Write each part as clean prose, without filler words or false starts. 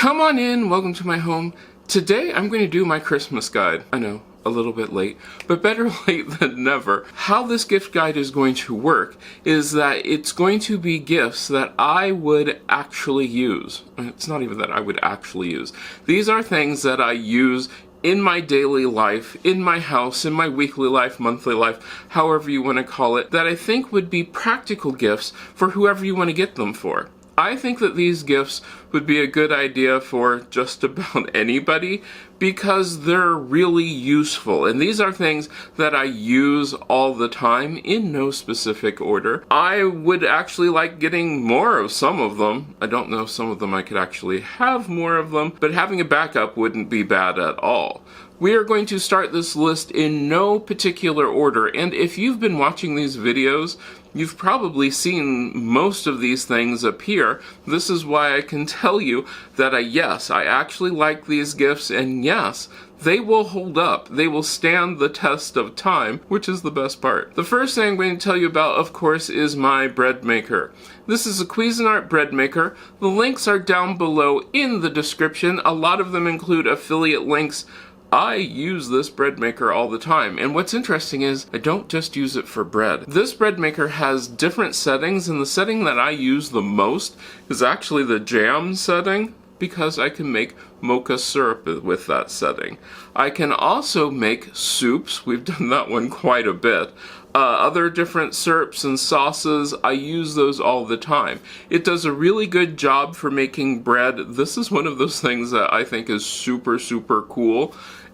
Come on in, welcome to my home. Today I'm going to do my Christmas guide. I know, a little bit late, but better late than never. How this gift guide is going to work is that it's going to be gifts that I would actually use. It's not even that I would actually use. These are things that I use in my daily life, in my house, in my weekly life, monthly life, however you want to call it, that I think would be practical gifts for whoever you want to get them for. I think that these gifts would be a good idea for just about anybody because they're really useful, and these are things that I use all the time in no specific order. I would actually like getting more of some of them. I don't know if some of them I could actually have more of them, but having a backup wouldn't be bad at all. We are going to start this list in no particular order, and if you've been watching these videos, you've probably seen most of these things appear. This is why I can tell you that yes, I actually like these gifts, and yes, they will hold up. They will stand the test of time, which is the best part. The first thing I'm going to tell you about, of course, is my Breadmaker. This is a Cuisinart Breadmaker. The links are down below in the description. A lot of them include affiliate links. I use this Breadmaker all the time, and what's interesting is I don't just use it for bread. This Breadmaker has different settings, and the setting that I use the most is actually the jam setting, because I can make mocha syrup with that setting. I can also make soups. We've done that one quite a bit. Other different syrups and sauces, I use those all the time. It does a really good job for making bread. This is one of those things that I think is super, super cool.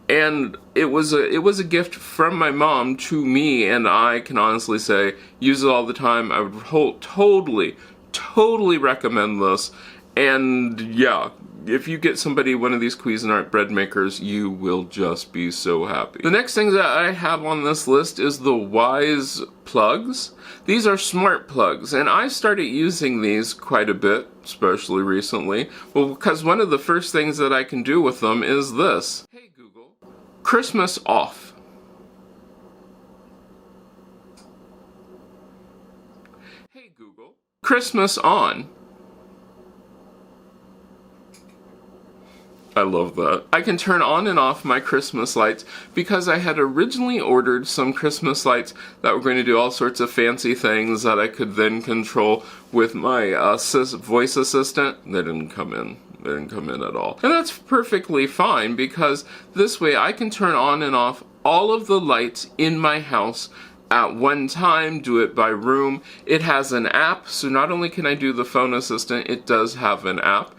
And it was a gift from my mom to me, and I can honestly say, use it all the time. I would totally recommend this. And yeah, if you get somebody one of these Cuisinart Breadmakers, you will just be so happy. The next thing that I have on this list is the Wyze plugs. These are smart plugs, and I started using these quite a bit, especially recently. Well, because one of the first things that I can do with them is this. Hey Google, Christmas off. Hey Google, Christmas on. I love that. I can turn on and off my Christmas lights because I had originally ordered some Christmas lights that were going to do all sorts of fancy things that I could then control with my voice assistant. They didn't come in. They didn't come in at all. And that's perfectly fine because this way I can turn on and off all of the lights in my house at one time, do it by room. It has an app, so not only can I do the phone assistant, it does have an app.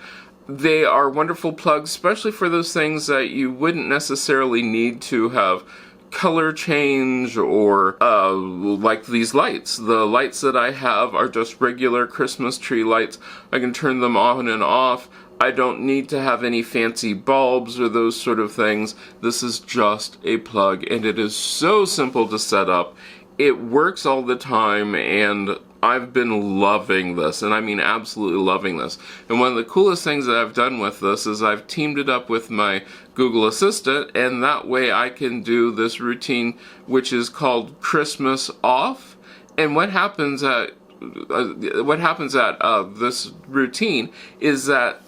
They are wonderful plugs, especially for those things that you wouldn't necessarily need to have color change or like these lights. The lights that I have are just regular Christmas tree lights. I can turn them on and off. I don't need to have any fancy bulbs or those sort of things. This is just a plug, and it is so simple to set up. It works all the time, and I've been loving this, and I mean absolutely loving this. And one of the coolest things that I've done with this is I've teamed it up with my Google Assistant, and that way I can do this routine which is called Christmas off. And what happens at this routine is that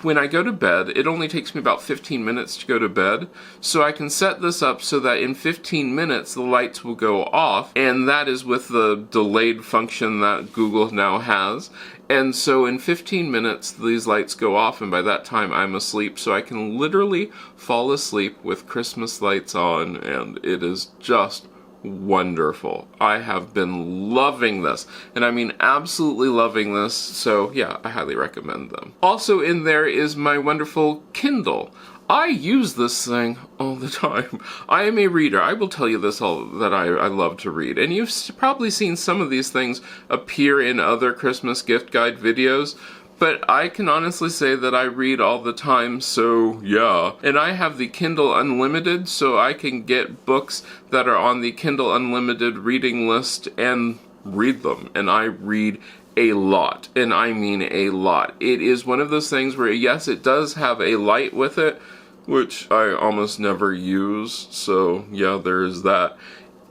when I go to bed, it only takes me about 15 minutes to go to bed, so I can set this up so that in 15 minutes the lights will go off, and that is with the delayed function that Google now has. And so in 15 minutes these lights go off, and by that time I'm asleep, so I can literally fall asleep with Christmas lights on, and it is just wonderful. I have been loving this, and I mean absolutely loving this, so yeah, I highly recommend them. Also in there is my wonderful Kindle. I use this thing all the time. I am a reader. I will tell you this that I love to read, and you've probably seen some of these things appear in other Christmas gift guide videos. But I can honestly say that I read all the time, so yeah. And I have the Kindle Unlimited, so I can get books that are on the Kindle Unlimited reading list and read them. And I read a lot, and I mean a lot. It is one of those things where, yes, it does have a light with it, which I almost never use, so yeah, there is that.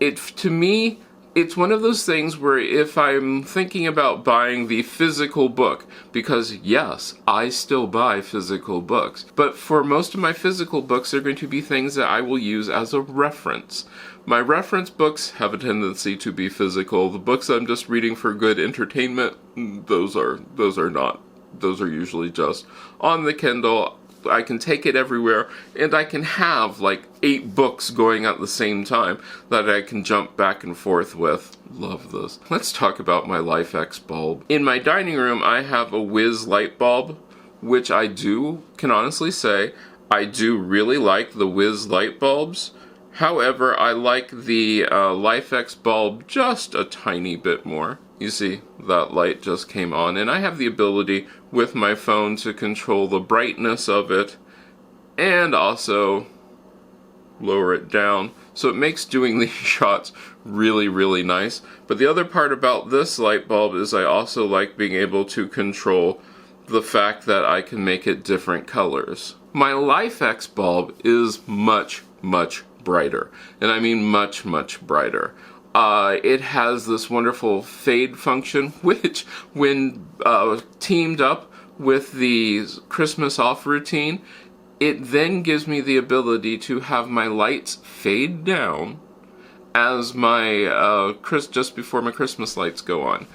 To me, it's one of those things where if I'm thinking about buying the physical book, because yes, I still buy physical books, but for most of my physical books, they're going to be things that I will use as a reference. My reference books have a tendency to be physical. The books I'm just reading for good entertainment, those are not. Those are usually just on the Kindle. I can take it everywhere, and I can have like 8 books going at the same time that I can jump back and forth with. Love this. Let's talk about my Lifx bulb. In my dining room, I have a Wiz Light Bulb, which I can honestly say, I do really like the Wiz Light Bulbs. However, I like the Lifx bulb just a tiny bit more. You see, that light just came on, and I have the ability with my phone to control the brightness of it and also lower it down. So it makes doing these shots really, really nice. But the other part about this light bulb is I also like being able to control the fact that I can make it different colors. My Lifx bulb is much, much brighter. And I mean much, much brighter. It has this wonderful fade function, which when teamed up with the Christmas off routine, it then gives me the ability to have my lights fade down as my just before my Christmas lights go on.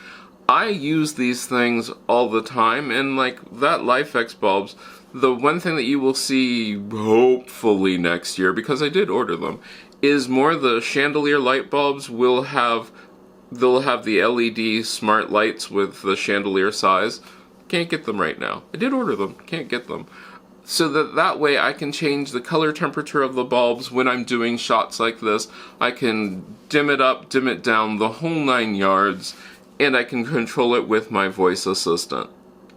I use these things all the time, and like that Lifx bulbs, the one thing that you will see hopefully next year, because I did order them, is more the chandelier light bulbs they'll have the LED smart lights with the chandelier size. Can't get them right now. I did order them, can't get them. So that way I can change the color temperature of the bulbs when I'm doing shots like this. I can dim it up, dim it down, the whole 9 yards, and I can control it with my voice assistant.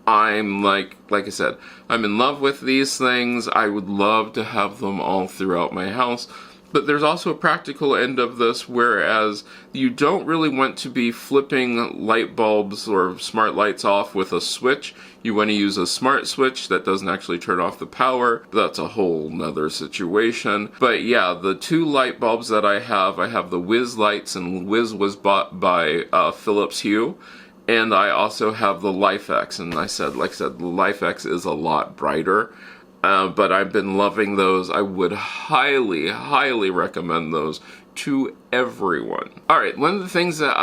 I'm like I said, I'm in love with these things. I would love to have them all throughout my house. But there's also a practical end of this, whereas you don't really want to be flipping light bulbs or smart lights off with a switch. You want to use a smart switch that doesn't actually turn off the power. That's a whole nother situation. But yeah, the 2 light bulbs that I have the Wiz lights, and Wiz was bought by Philips Hue. And I also have the Lifx, and like I said, the Lifx is a lot brighter. But I've been loving those. I would highly, highly recommend those to everyone. Alright, one of the things that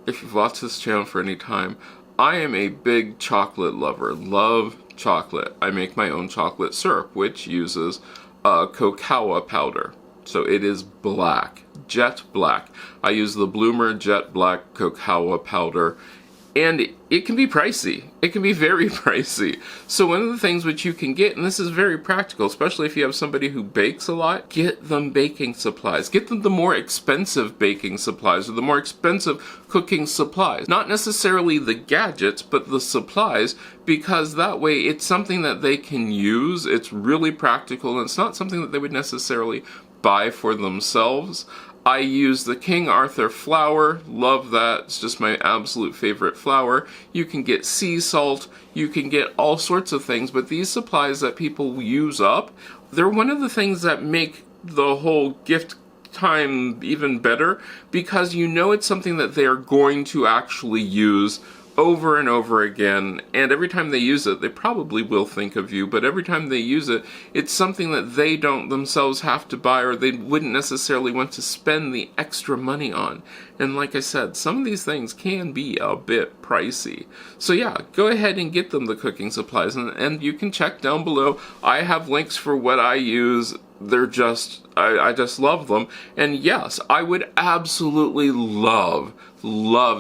if you've watched this channel for any time, I am a big chocolate lover. Love chocolate. I make my own chocolate syrup, which uses cocoa powder. So it is black, jet black. I use the Bloomer Jet Black Cocoa Powder. And it can be pricey. It can be very pricey. So one of the things which you can get, and this is very practical, especially if you have somebody who bakes a lot, get them baking supplies. Get them the more expensive baking supplies or the more expensive cooking supplies. Not necessarily the gadgets, but the supplies, because that way it's something that they can use. It's really practical, and it's not something that they would necessarily buy for themselves. I use the King Arthur flour, love that, it's just my absolute favorite flour. You can get sea salt, you can get all sorts of things, but these supplies that people use up, they're one of the things that make the whole gift time even better, because you know it's something that they are going to actually use over and over again, and every time they use it, they probably will think of you, but every time they use it, it's something that they don't themselves have to buy, or they wouldn't necessarily want to spend the extra money on. And like I said, some of these things can be a bit pricey. So yeah, go ahead and get them the cooking supplies, and you can check down below. I have links for what I use. They're just, I just love them. And yes, I would absolutely love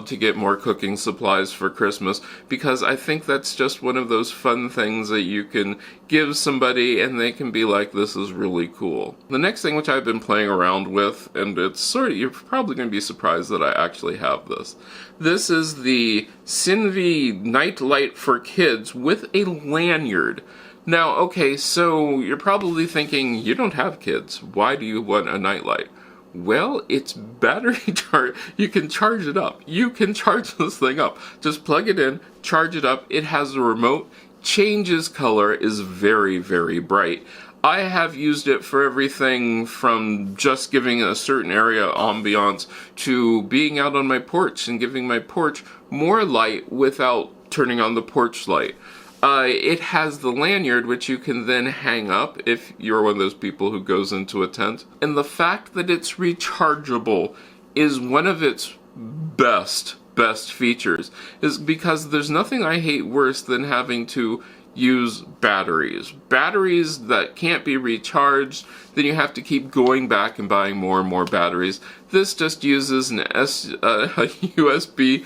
to get more cooking supplies for Christmas, because I think that's just one of those fun things that you can give somebody and they can be like, this is really cool. The next thing which I've been playing around with, and it's you're probably going to be surprised that I actually have this. This is the SINVNE night light for kids with a lanyard. Now, okay, so you're probably thinking, you don't have kids. Why do you want a nightlight? Well, it's battery charge. You can charge it up. You can charge this thing up. Just plug it in, charge it up. It has a remote, changes color, is very, very bright. I have used it for everything from just giving a certain area ambiance to being out on my porch and giving my porch more light without turning on the porch light. It has the lanyard, which you can then hang up if you're one of those people who goes into a tent. And the fact that it's rechargeable is one of its best features, is because there's nothing I hate worse than having to use batteries. Batteries that can't be recharged, then you have to keep going back and buying more and more batteries. This just uses a USB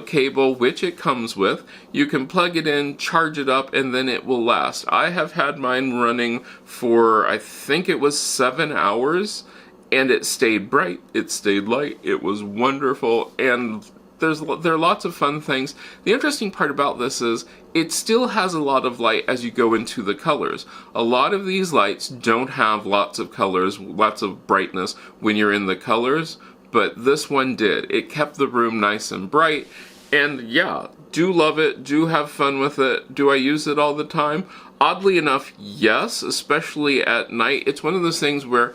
cable, which it comes with. You can plug it in, charge it up, and then it will last. I have had mine running for, I think it was 7 hours, and it stayed bright, it stayed light, it was wonderful, and there are lots of fun things. The interesting part about this is it still has a lot of light as you go into the colors. A lot of these lights don't have lots of colors, lots of brightness when you're in the colors, but this one did. It kept the room nice and bright, and yeah, do love it, do have fun with it. Do I use it all the time? Oddly enough, yes, especially at night. It's one of those things where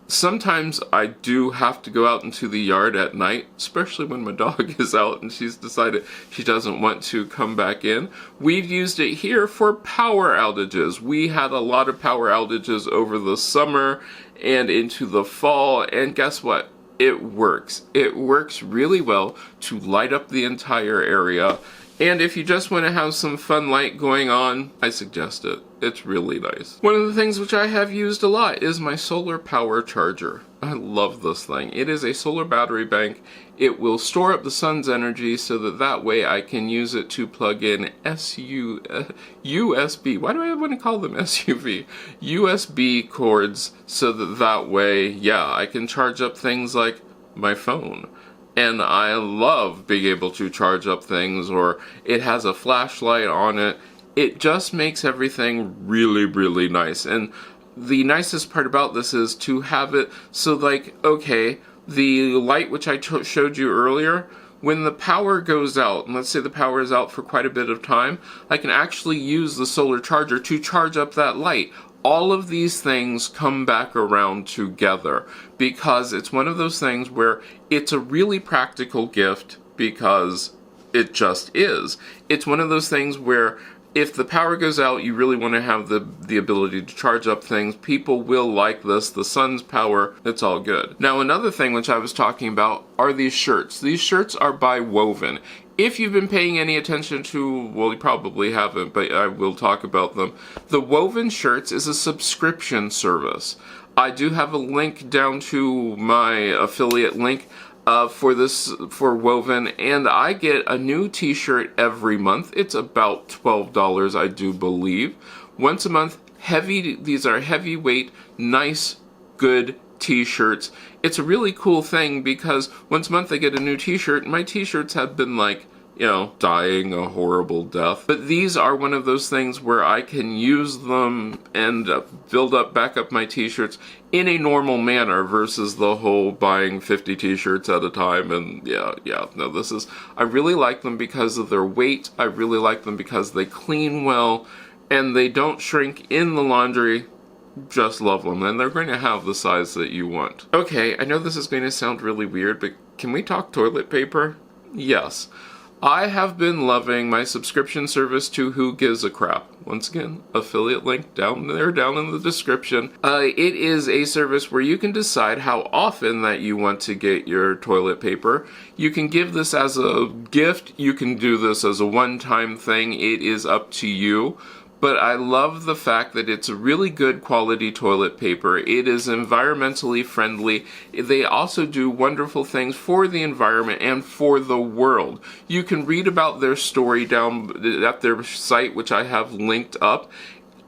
sometimes I do have to go out into the yard at night, especially when my dog is out and she's decided she doesn't want to come back in. We've used it here for power outages. We had a lot of power outages over the summer and into the fall, and guess what? It works. It works really well to light up the entire area. And if you just want to have some fun light going on, I suggest it. It's really nice. One of the things which I have used a lot is my solar power charger. I love this thing. It is a solar battery bank. It will store up the sun's energy so that way I can use it to plug in USB. Why do I want to call them SUV? USB cords so that way, yeah, I can charge up things like my phone. And I love being able to charge up things, or it has a flashlight on it. It just makes everything really, really nice. And the nicest part about this is to have it so, like, okay, the light which I showed you earlier, when the power goes out, and let's say the power is out for quite a bit of time, I can actually use the solar charger to charge up that light. All of these things come back around together because it's one of those things where it's a really practical gift because it just is. It's one of those things where if the power goes out, you really want to have the ability to charge up things. People will like this. The sun's power, it's all good. Now, another thing which I was talking about are these shirts. These shirts are by Wohven. If you've been paying any attention to, well, you probably haven't, but I will talk about them. The Wohven shirts is a subscription service. I do have a link down to my affiliate link for Wohven, and I get a new t-shirt every month. It's about $12, I do believe. Once a month, these are heavyweight, nice, good t-shirts. It's a really cool thing because once a month I get a new t-shirt. My t-shirts have been like, you know, dying a horrible death. But these are one of those things where I can use them and back up my t-shirts in a normal manner versus the whole buying 50 t-shirts at a time. And I really like them because of their weight. I really like them because they clean well and they don't shrink in the laundry. Just love them, and they're going to have the size that you want. Okay, I know this is going to sound really weird, but can we talk toilet paper? Yes. I have been loving my subscription service to Who Gives a Crap. Once again, affiliate link down there, down in the description. It is a service where you can decide how often that you want to get your toilet paper. You can give this as a gift. You can do this as a one-time thing. It is up to you. But I love the fact that it's a really good quality toilet paper. It is environmentally friendly. They also do wonderful things for the environment and for the world. You can read about their story down at their site, which I have linked up.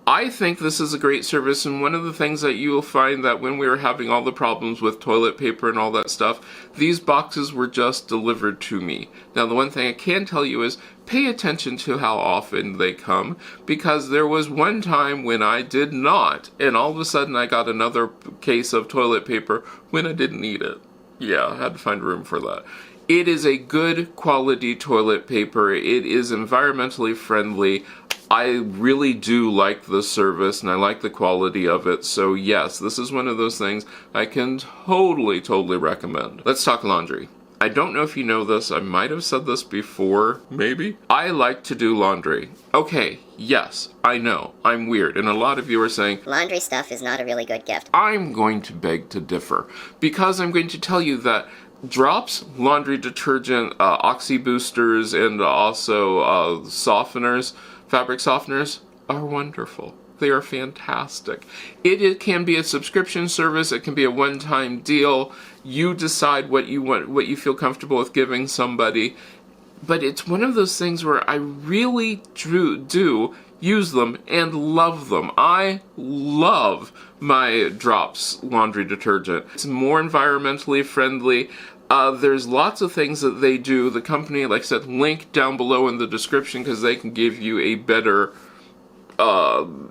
I think this is a great service, and one of the things that you will find that when we were having all the problems with toilet paper and all that stuff, these boxes were just delivered to me. Now, the one thing I can tell you is pay attention to how often they come, because there was one time when I did not, and all of a sudden I got another case of toilet paper when I didn't need it. Yeah, I had to find room for that. It is a good quality toilet paper. It is environmentally friendly. I really do like the service and I like the quality of it. So yes, this is one of those things I can totally recommend. Let's talk laundry. I don't know if you know this, I might have said this before, maybe. I like to do laundry. Okay, yes, I know, I'm weird, and a lot of you are saying, laundry stuff is not a really good gift. I'm going to beg to differ, because I'm going to tell you that drops, laundry detergent, oxy boosters, and also softeners, fabric softeners, are wonderful. They are fantastic. It can be a subscription service, it can be a one-time deal. You decide what you want, what you feel comfortable with giving somebody. But it's one of those things where I really do use them and love them. I love my Drops laundry detergent. It's more environmentally friendly. There's lots of things that they do. The company, like I said, link down below in the description because they can give you a better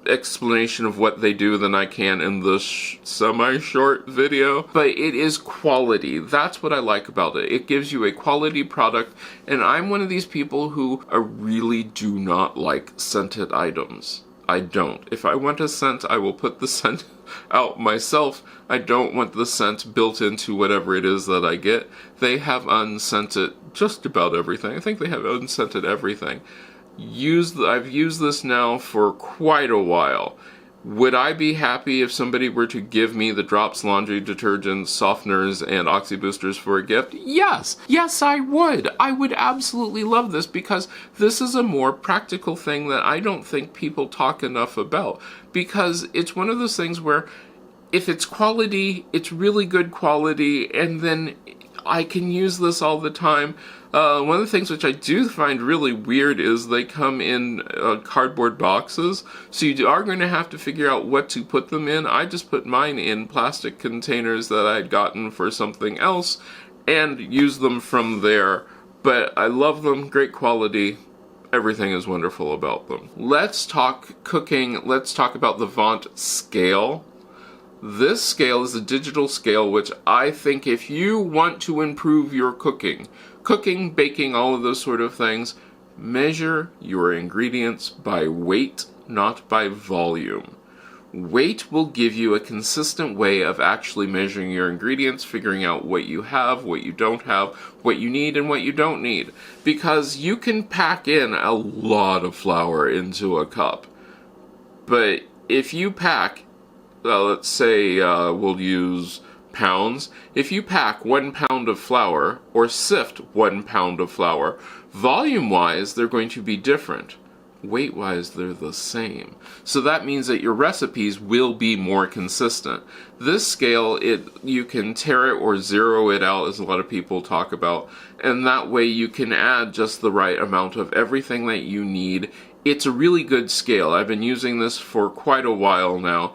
explanation of what they do than I can in this semi-short video. But it is quality. That's what I like about it. It gives you a quality product, and I'm one of these people who really do not like scented items. I don't. If I want a scent, I will put the scent out myself. I don't want the scent built into whatever it is that I get. They have unscented just about everything. I think they have unscented everything. I've used this now for quite a while. Would I be happy if somebody were to give me the Drops laundry detergents, softeners, and oxy boosters for a gift? Yes! Yes, I would! I would absolutely love this because this is a more practical thing that I don't think people talk enough about. Because it's one of those things where if it's quality, it's really good quality, and then I can use this all the time. One of the things which I do find really weird is they come in cardboard boxes, so you are going to have to figure out what to put them in. I just put mine in plastic containers that I had gotten for something else and use them from there. But I love them, great quality. Everything is wonderful about them. Let's talk cooking. Let's talk about the Vont scale. This scale is a digital scale, which I think if you want to improve your cooking, baking, all of those sort of things, measure your ingredients by weight, not by volume. Weight will give you a consistent way of actually measuring your ingredients, figuring out what you have, what you don't have, what you need and what you don't need. Because you can pack in a lot of flour into a cup. But if you pack, let's say we'll use pounds. If you pack 1 pound of flour or sift 1 pound of flour, volume-wise they're going to be different. Weight-wise they're the same. So that means that your recipes will be more consistent. This scale, you can tear it or zero it out, as a lot of people talk about, and that way you can add just the right amount of everything that you need. It's a really good scale. I've been using this for quite a while now.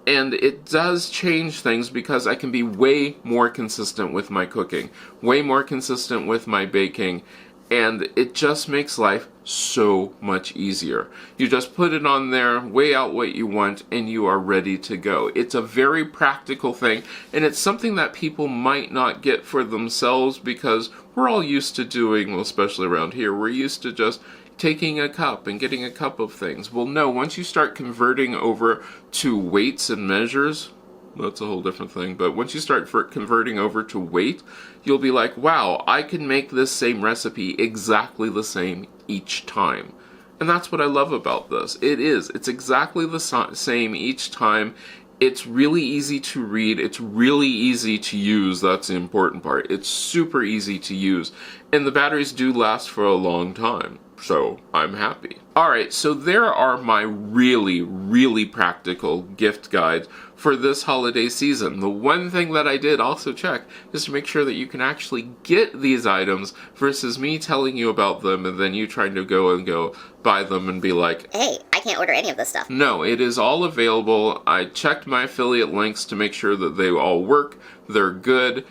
And it does change things because I can be way more consistent with my cooking, way more consistent with my baking, and it just makes life so much easier. You just put it on there, weigh out what you want, and you are ready to go. It's a very practical thing, and it's something that people might not get for themselves because we're all used to doing, well, especially around here, we're used to just taking a cup and getting a cup of things. Well, no, once you start converting over to weights and measures, that's a whole different thing, but once you start converting over to weight, you'll be like, wow, I can make this same recipe exactly the same each time. And that's what I love about this. It's exactly the same each time. It's really easy to read, it's really easy to use, that's the important part. It's super easy to use, and the batteries do last for a long time. So I'm happy. Alright, so there are my really practical gift guides for this holiday season. The one thing that I did also check is to make sure that you can actually get these items versus me telling you about them and then you trying to go buy them and be like, hey, I can't order any of this stuff. No, it is all available. I checked my affiliate links to make sure that they all work, they're good,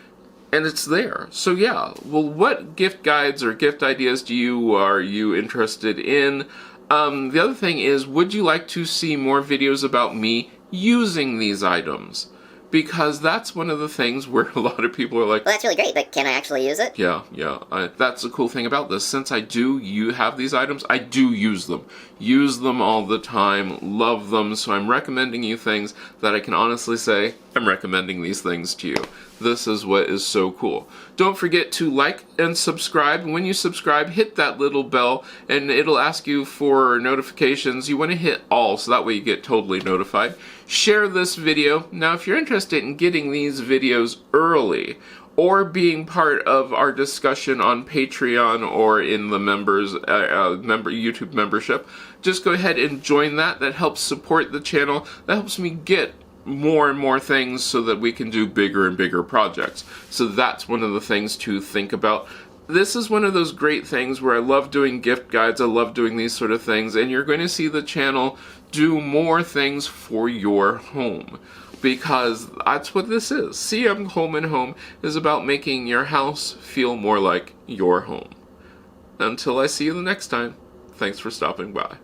and it's there. So yeah, well, what gift guides or gift ideas are you interested in? The other thing is, would you like to see more videos about me using these items? because that's one of the things where a lot of people are like, Well, that's really great, but can I actually use it? yeah, that's the cool thing about this. Since I do have these items, I do use them. Use them all the time, love them, so I'm recommending you things that I can honestly say, I'm recommending these things to you. This is what is so cool. Don't forget to like and subscribe. When you subscribe, hit that little bell, and it'll ask you for notifications. You want to hit all, so that way you get totally notified. Share this video. Now, if you're interested in getting these videos early, or being part of our discussion on Patreon or in the YouTube membership, just go ahead and join that. That helps support the channel. That helps me get more and more things so that we can do bigger and bigger projects. So that's one of the things to think about. This is one of those great things where I love doing gift guides, I love doing these sort of things, and you're going to see the channel do more things for your home. Because that's what this is. CM Home and Home is about making your house feel more like your home. Until I see you the next time, thanks for stopping by.